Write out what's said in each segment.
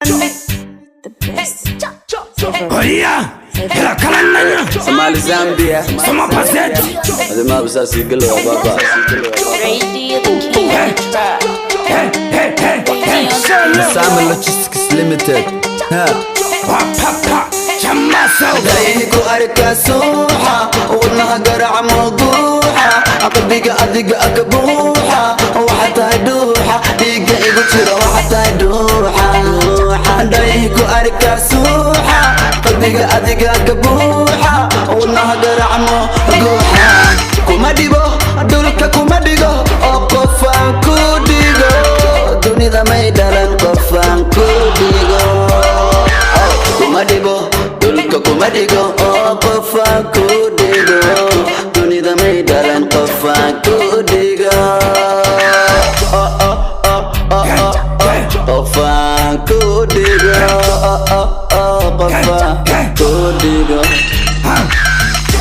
The best. Oya, ela kalananya. Somali Zambia. Soma pazet. Adema busa sigelo baba. Radio the King. Hey. Sama Logistics Limited. Pa. Chamasa. دايكو أركا سوحة ونها قرع موضوحة أقبيك أدق أكبوحة وحتى يدوحة ديقا يقتر وحتى يدوحة دايكو أركا سوحة قلبيك أدق أكبوحة ونها قرع موضوحة كما ديبو دولك كما ديغو أقفان كوديغو دوني ذا ميدالان قفان كوديغو كما ديبو Kumadigo, oh, Kofa Kudigo, Tuni the Maidalan Kofa Kudigo, Kofa Kudigo, Kofa Kudigo.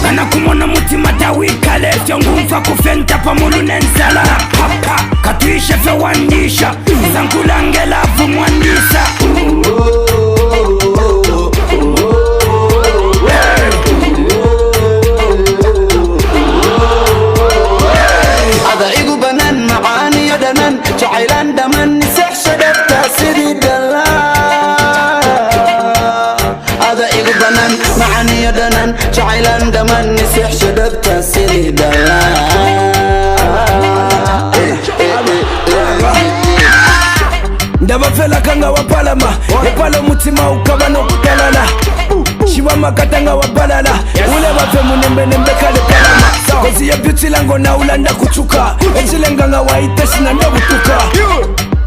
Kana kumona mutima dawika lefyo ngumfa kufenta pamulu nensala papa katuishe fe wandisha zankulangela vumwandisa هذا إيجو بنان معاني يدنان جعلان دمن نسح شدت تاسيري دلال هذا إيجو بنان معاني يدنان جعلان دمن نسح شدت تاسيري دلال ndabafela kanga wapalama epala mutima ukaba nokutalala shiwama katanga wapalala ule bafe munembe kale palama kozi ya beauty lango na ulanda kuchuka echilenganga waitesi na ndabutuka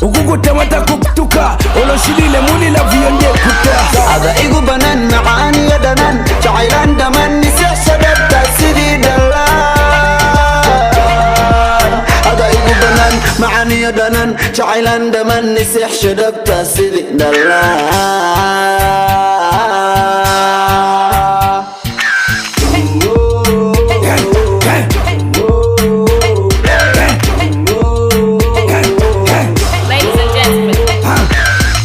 ukukuta mata kukutuka oloshilile muli la vionde kuta هذا إيجو بنان معاني يدنان جعلان دمن نسح شدت تاسيري دلال معاني يدنان جعلان دمن نسح شدب تاسيدي دلال Ladies and gentlemen,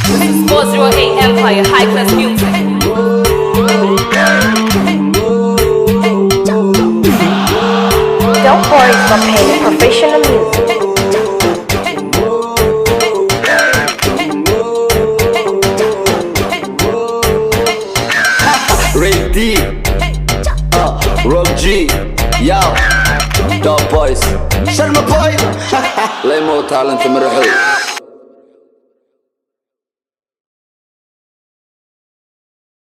this is 408 Empire High Class Music. Don't worry for paying professional music. Ray D, Rob G, yo, Dog Boys, Sharma Boy, Lemo Talent Marahu.